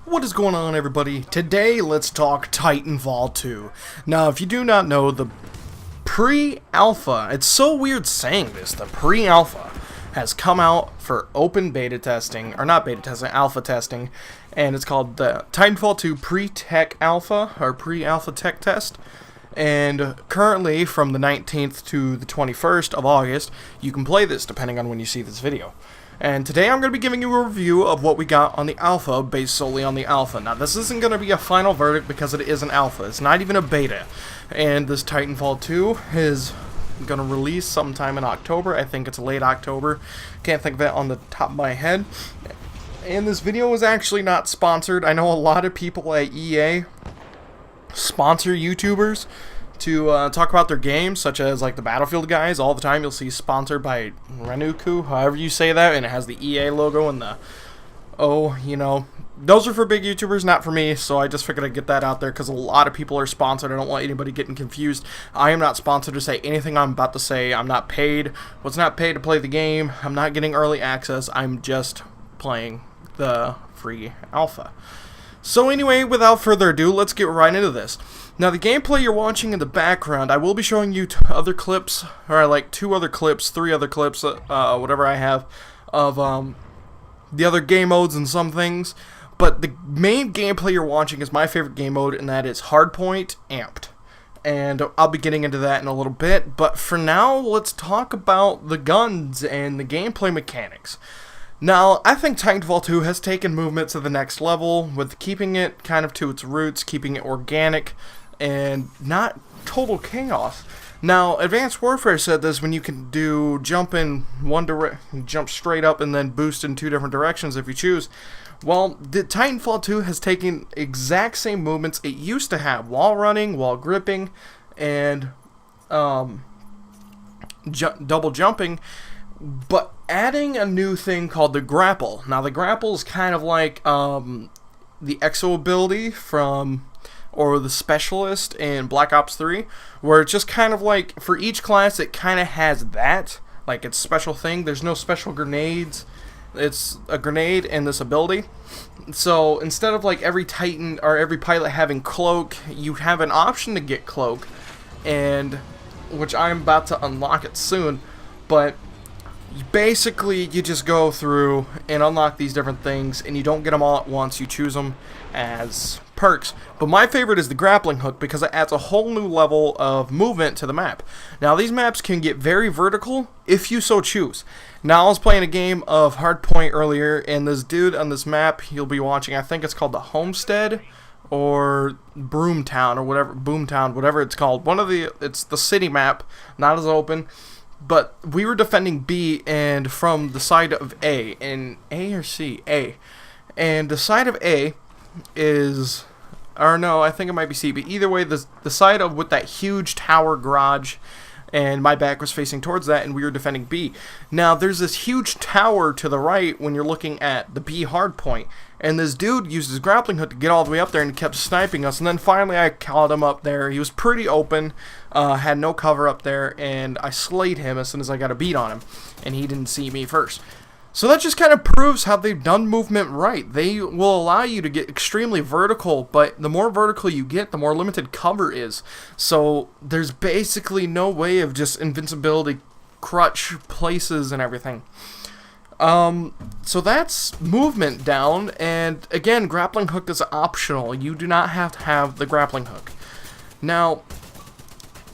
What is going on, everybody? Today, let's talk Titanfall 2. Now, if you do not know, the pre-alpha, it's so weird saying this, the pre-alpha has come out for open beta testing, or not beta testing, alpha testing, and it's called the Titanfall 2 Pre-Tech Alpha, or Pre-Alpha Tech Test. And currently, from the 19th to the 21st of August, you can play this, depending on when you see this video. And today I'm going to be giving you a review of what we got on the alpha, based solely on the alpha. Now, this isn't going to be a final verdict because it is an alpha. It's not even a beta. And this Titanfall 2 is going to release sometime in October. I think it's late October. Can't think of it on the top of my head. And this video is actually not sponsored. I know a lot of people at EA sponsor YouTubers to talk about their games, such as like the Battlefield guys. All the time you'll see sponsored by Renuku, however you say that, and it has the EA logo and the those are for big YouTubers, not for me, so I just figured I'd get that out there because a lot of people are sponsored. I don't want anybody getting confused. I am not sponsored to say anything I'm about to say. I'm not paid. Was not paid to play the game. I'm not getting early access. I'm just playing the free alpha. So anyway, without further ado, let's get right into this. Now, the gameplay you're watching in the background, I will be showing you other clips, or like 2 other clips, 3 other clips, whatever I have, of the other game modes and some things. But the main gameplay you're watching is my favorite game mode, and that is Hardpoint Amped. And I'll be getting into that in a little bit, but for now, let's talk about the guns and the gameplay mechanics. Now, I think Titanfall 2 has taken movement to the next level with keeping it kind of to its roots, keeping it organic, and not total chaos. Now, Advanced Warfare said this when you can do jump in one direction, jump straight up, and then boost in 2 different directions if you choose. Well, the Titanfall 2 has taken exact same movements it used to have while running, while gripping, and double jumping, but adding a new thing called the grapple. Now, the grapple is kind of like the exo ability from, or the specialist in Black Ops 3, where it's just kind of like, for each class, it kind of has that, like its special thing. There's no special grenades. It's a grenade and this ability. So instead of like every Titan or every pilot having cloak, you have an option to get cloak, and which I'm about to unlock it soon, but basically, you just go through and unlock these different things, and you don't get them all at once. You choose them as perks. But my favorite is the grappling hook because it adds a whole new level of movement to the map. Now, these maps can get very vertical if you so choose. Now, I was playing a game of Hardpoint earlier, and this dude on this map you'll be watching, I think it's called the Homestead or Boomtown or whatever, Boomtown, whatever it's called. It's the city map, not as open. But we were defending B, and from the side of A, and A or C? A. And the side of A is, or no, I think it might be C, but either way, the side of with that huge tower garage, and my back was facing towards that, and we were defending B. Now, there's this huge tower to the right when you're looking at the B hardpoint, and this dude used his grappling hook to get all the way up there and kept sniping us, and then finally I caught him up there. He was pretty open, had no cover up there, and I slayed him as soon as I got a beat on him, and he didn't see me first. So that just kind of proves how they've done movement right. They will allow you to get extremely vertical, but the more vertical you get, the more limited cover is. So there's basically no way of just invincibility, crutch places, and everything. So that's movement down, and again, grappling hook is optional. You do not have to have the grappling hook. Now,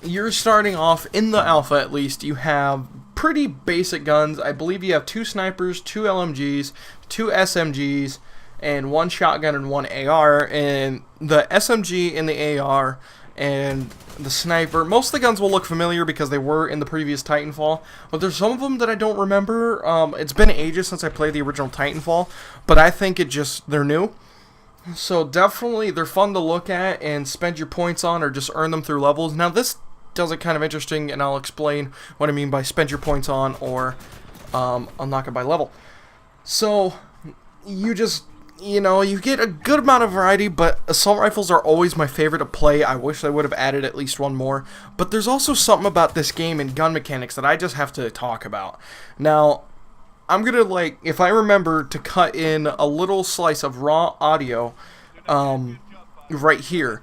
you're starting off, in the alpha at least, you have pretty basic guns. I believe you have 2 snipers, 2 LMGs, 2 SMGs, and 1 shotgun and 1 AR, and the SMG and the AR and the sniper, most of the guns will look familiar because they were in the previous Titanfall, but there's some of them that I don't remember. It's been ages since I played the original Titanfall, but I think they're new. So definitely, they're fun to look at and spend your points on, or just earn them through levels. Now, this does it kind of interesting, and I'll explain what I mean by spend your points on or unlock it by level. So you just, you get a good amount of variety, but assault rifles are always my favorite to play. I wish they would have added at least one more, but there's also something about this game and gun mechanics that I just have to talk about. Now, I'm gonna, like, if I remember to cut in a little slice of raw audio right here.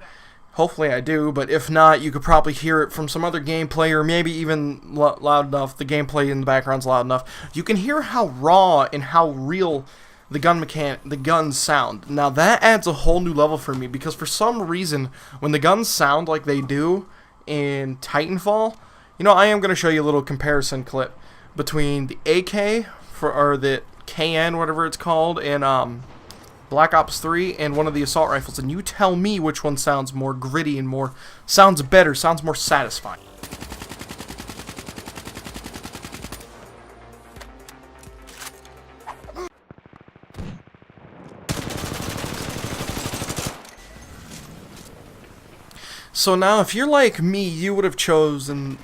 Hopefully I do, but if not, you could probably hear it from some other gameplay, or maybe even loud enough, the gameplay in the background's loud enough. You can hear how raw and how real the guns sound. Now that adds a whole new level for me, because for some reason, when the guns sound like they do in Titanfall, you know, I am going to show you a little comparison clip between the AK, or the KN, whatever it's called, and Black Ops 3 and one of the assault rifles, and you tell me which one sounds more gritty and sounds better, sounds more satisfying. So now, if you're like me, you would have chose the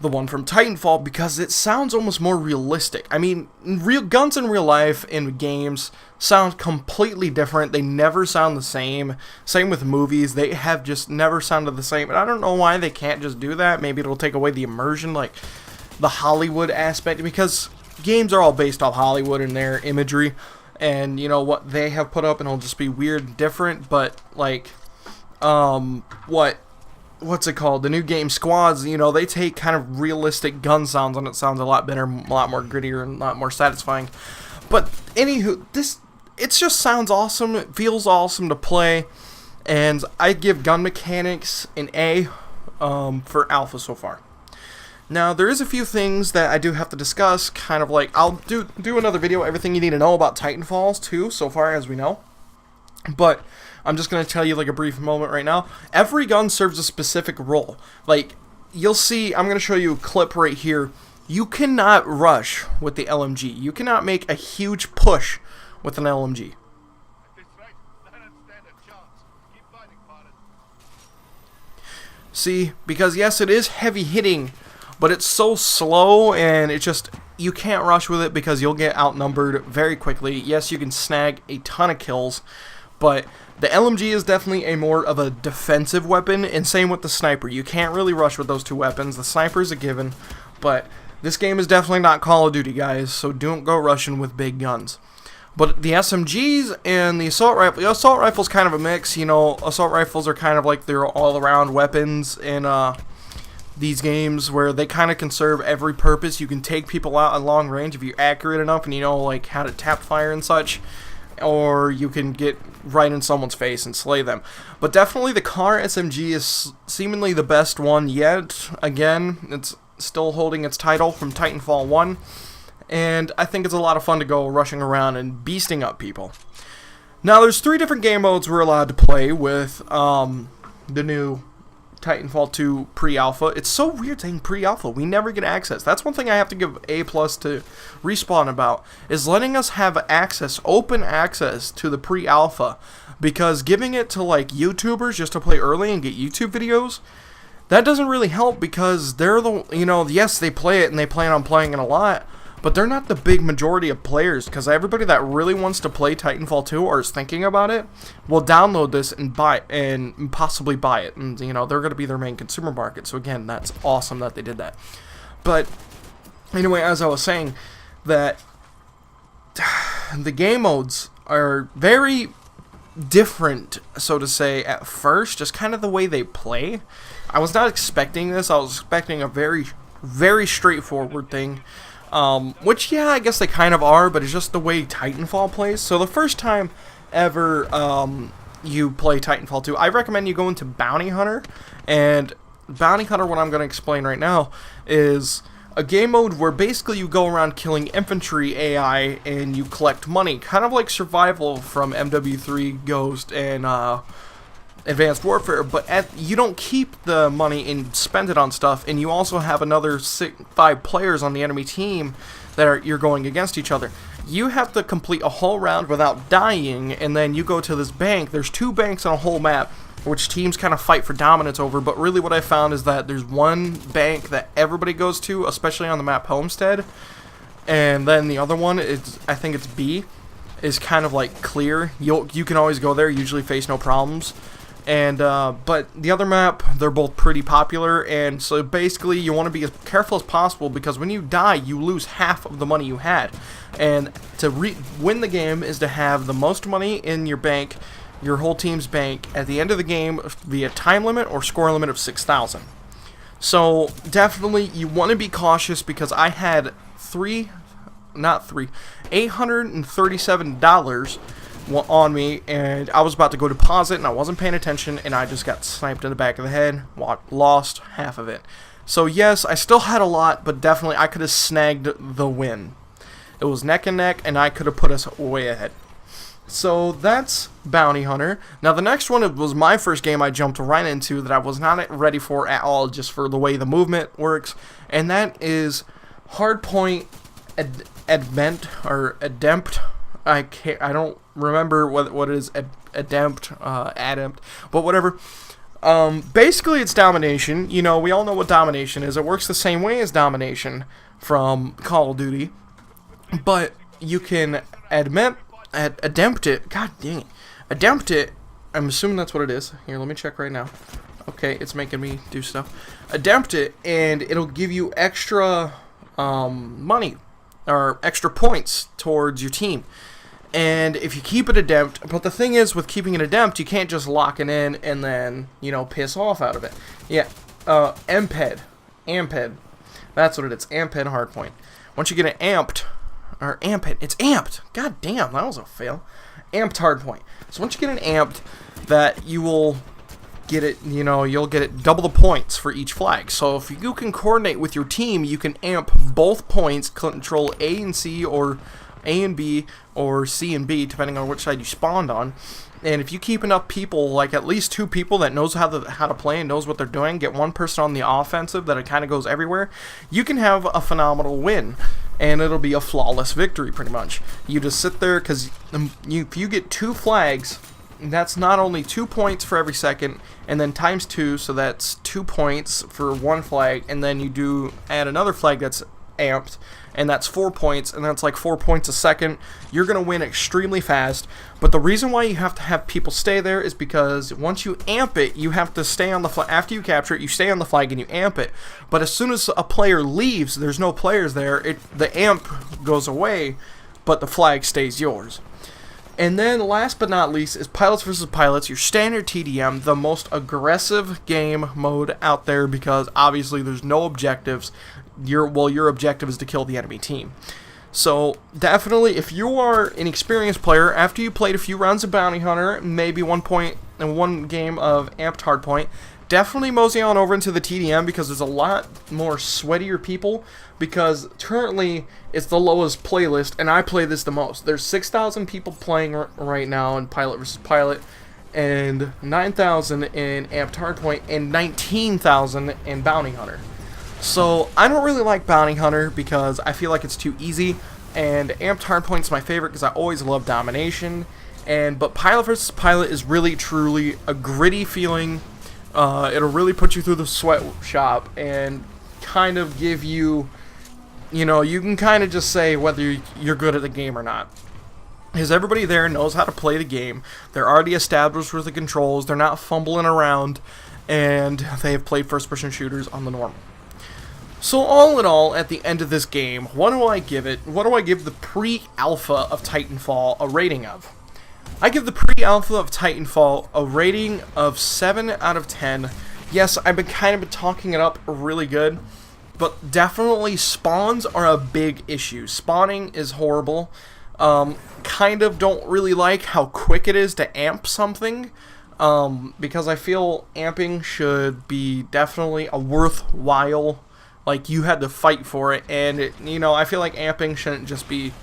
one from Titanfall, because it sounds almost more realistic. I mean, guns in real life in games sound completely different. They never sound the same. Same with movies. They have just never sounded the same. And I don't know why they can't just do that. Maybe it'll take away the immersion, like the Hollywood aspect, because games are all based off Hollywood and their imagery. And, you know, what they have put up, and it'll just be weird and different. But, like, what's it called? The new game Squads, you know, they take kind of realistic gun sounds, and it sounds a lot better, a lot more grittier, and a lot more satisfying. But anywho, it just sounds awesome. It feels awesome to play, and I give gun mechanics an A for alpha so far. Now, there is a few things that I do have to discuss, kind of like, I'll do another video, everything you need to know about Titanfall too, so far as we know. But I'm just going to tell you, like, a brief moment right now. Every gun serves a specific role. Like, you'll see, I'm going to show you a clip right here. You cannot rush with the LMG. You cannot make a huge push with an LMG. See, because yes, it is heavy hitting, but it's so slow, and it just, you can't rush with it because you'll get outnumbered very quickly. Yes, you can snag a ton of kills, but the LMG is definitely a more of a defensive weapon, and same with the sniper. You can't really rush with those two weapons. The sniper is a given, but this game is definitely not Call of Duty, guys, so don't go rushing with big guns. But the SMGs and the assault rifle's kind of a mix. You know, assault rifles are kind of like they're all-around weapons in these games, where they kind of can serve every purpose. You can take people out at long range if you're accurate enough and you know, like, how to tap fire and such, or you can get right in someone's face and slay them. But definitely the car SMG is seemingly the best one yet. Again, it's still holding its title from Titanfall 1, and I think it's a lot of fun to go rushing around and beasting up people. Now, there's 3 different game modes we're allowed to play with the new Titanfall 2 pre-alpha. It's so weird saying pre-alpha. We never get access. That's one thing I have to give A+ to Respawn about, is letting us have access, open access to the pre-alpha, because giving it to, like, YouTubers just to play early and get YouTube videos, that doesn't really help, because they're the, you know, yes, they play it and they plan on playing it a lot, but they're not the big majority of players, because everybody that really wants to play Titanfall 2 or is thinking about it will download this and buy it, and possibly buy it, and, you know, they're going to be their main consumer market. So again, that's awesome that they did that. But anyway, as I was saying, that the game modes are very different, so to say, at first, just kind of the way they play. I was not expecting this. I was expecting a very, very straightforward thing. Which, yeah, I guess they kind of are, but it's just the way Titanfall plays. So the first time ever you play Titanfall 2, I recommend you go into Bounty Hunter. And Bounty Hunter, what I'm going to explain right now, is a game mode where basically you go around killing infantry AI and you collect money. Kind of like Survival from MW3, Ghost, and Advanced Warfare, but you don't keep the money and spend it on stuff, and you also have another 5 players on the enemy team that you're going against each other. You have to complete a whole round without dying, and then you go to this bank. There's 2 banks on a whole map, which teams kind of fight for dominance over, but really what I found is that there's one bank that everybody goes to, especially on the map Homestead, and then the other one is, I think it's B, is kind of like clear. You can always go there, usually face no problems. And but the other map, they're both pretty popular, and so basically you want to be as careful as possible, because when you die, you lose half of the money you had. And to win the game is to have the most money in your bank, your whole team's bank, at the end of the game via time limit or score limit of 6,000. So definitely you want to be cautious, because I had $837 on me, and I was about to go deposit, and I wasn't paying attention, and I just got sniped in the back of the head, lost half of it. So yes, I still had a lot, but definitely I could have snagged the win. It was neck and neck, and I could have put us way ahead. So that's Bounty Hunter. Now the next one, it was my first game I jumped right into that I was not ready for at all, just for the way the movement works, and that is Hardpoint Advent or Adept. I don't remember what it is, Adept, but whatever. Basically it's domination. You know, we all know what domination is. It works the same way as domination from Call of Duty, but you can Adept it. God dang it. Adept it. I'm assuming that's what it is. Here, let me check right now. Okay, it's making me do stuff. Adept it, and it'll give you extra money or extra points towards your team. And if you keep it adept, but the thing is, with keeping it adept, you can't just lock it in and then, you know, piss off out of it. Yeah, Amped, that's what it is, Amped Hardpoint. Once you get it amped, or Amped, it's amped. God damn, that was a fail. Amped Hardpoint. So once you get it amped, that you will get it, you know, you'll get it double the points for each flag. So if you can coordinate with your team, you can amp both points, control A and C, or A and B, or C and B, depending on which side you spawned on. And if you keep enough people, like at least 2 people that knows how to play and knows what they're doing, get 1 person on the offensive that it kind of goes everywhere, you can have a phenomenal win. And it'll be a flawless victory, pretty much. You just sit there, because if you get 2 flags, that's not only 2 points for every second, and then times 2, so that's 2 points for 1 flag, and then you do add another flag that's amped, and that's 4 points, and that's like 4 points a second. You're going to win extremely fast, but the reason why you have to have people stay there is because once you amp it, you have to stay on the flag. After you capture it, you stay on the flag and you amp it, but as soon as a player leaves, there's no players there, the amp goes away, but the flag stays yours. And then last but not least is Pilots vs. Pilots, your standard TDM, the most aggressive game mode out there, because obviously there's no objectives. Your objective is to kill the enemy team. So definitely, if you are an experienced player, after you played a few rounds of Bounty Hunter, maybe 1 point and 1 game of Amped Hardpoint, definitely mosey on over into the TDM, because there's a lot more sweatier people, because currently it's the lowest playlist, and I play this the most. There's 6,000 people playing right now in Pilot vs. Pilot, and 9,000 in Amped Hardpoint, and 19,000 in Bounty Hunter. So I don't really like Bounty Hunter because I feel like it's too easy, and Amped Hardpoint's my favorite because I always love domination. But Pilot vs. Pilot is really truly a gritty feeling. It'll really put you through the sweatshop and kind of give you, you know, you can kind of just say whether you're good at the game or not. Because everybody there knows how to play the game. They're already established with the controls. They're not fumbling around, and they have played first-person shooters on the normal. So all in all, at the end of this game, what do I give it? What do I give the pre-alpha of Titanfall a rating of? I give the pre-alpha of Titanfall a rating of 7 out of 10. Yes, I've been kind of talking it up really good, but definitely spawns are a big issue. Spawning is horrible. Kind of don't really like how quick it is to amp something, because I feel amping should be definitely a worthwhile. Like, you had to fight for it, and you know, I feel like amping shouldn't just be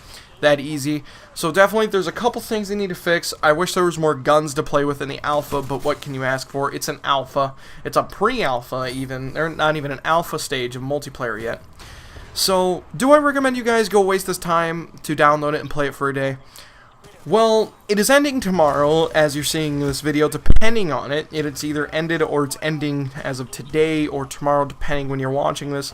that easy. So definitely there's a couple things they need to fix. I wish there was more guns to play with in the alpha, but what can you ask for? It's an alpha. It's a pre-alpha even. They're not even an alpha stage of multiplayer yet. So, do I recommend you guys go waste this time to download it and play it for a day? Well, it is ending tomorrow, as you're seeing in this video, depending on it. It's either ended or it's ending as of today or tomorrow, depending when you're watching this.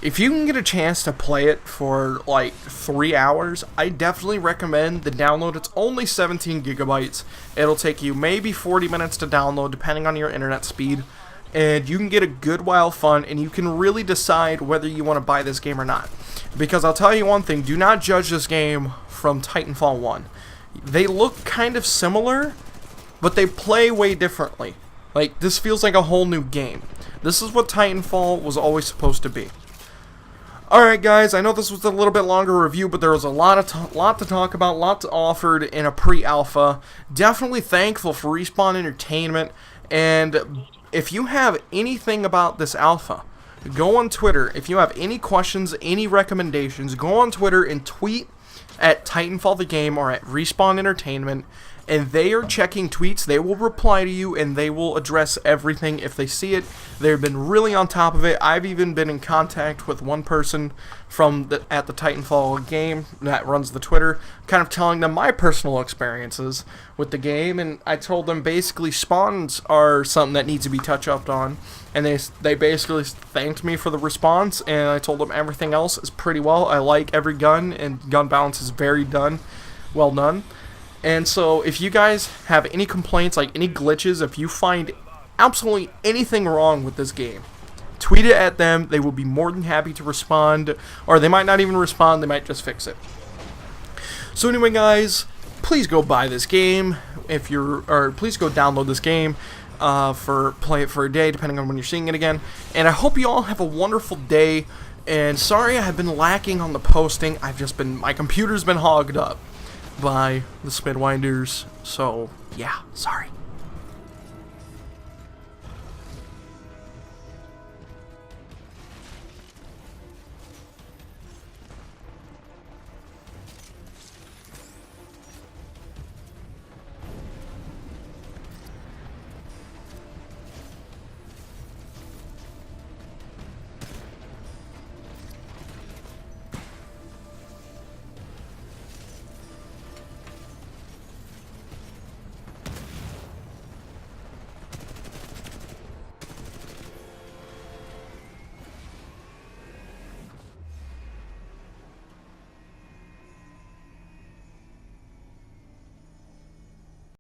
If you can get a chance to play it for like 3 hours, I definitely recommend the download. It's only 17 gigabytes. It'll take you maybe 40 minutes to download depending on your internet speed. And you can get a good while fun, and you can really decide whether you want to buy this game or not. Because I'll tell you one thing, do not judge this game from Titanfall 1. They look kind of similar, but they play way differently. Like, this feels like a whole new game. This is what Titanfall was always supposed to be. Alright guys, I know this was a little bit longer review, but there was a lot to talk about, lots offered in a pre-alpha. Definitely thankful for Respawn Entertainment, and if you have anything about this alpha, go on Twitter. If you have any questions, any recommendations, go on Twitter and tweet at Titanfall the Game or at Respawn Entertainment, and they are checking tweets. They will reply to you, and they will address everything if they see it. They've been really on top of it. I've even been in contact with one person from at the Titanfall game that runs the Twitter, kind of telling them my personal experiences with the game, and I told them basically spawns are something that needs to be touched up on, and they basically thanked me for the response, and I told them everything else is pretty well. I like every gun, and gun balance is very well done. And so if you guys have any complaints, like any glitches, if you find absolutely anything wrong with this game, tweet it at them. They will be more than happy to respond, or they might not even respond, they might just fix it. So anyway guys, please go buy this game please go download this game play it for a day, depending on when you're seeing it again. And I hope you all have a wonderful day, and sorry I have been lacking on the posting. My computer's been hogged up by the Spidwinders, so yeah, sorry.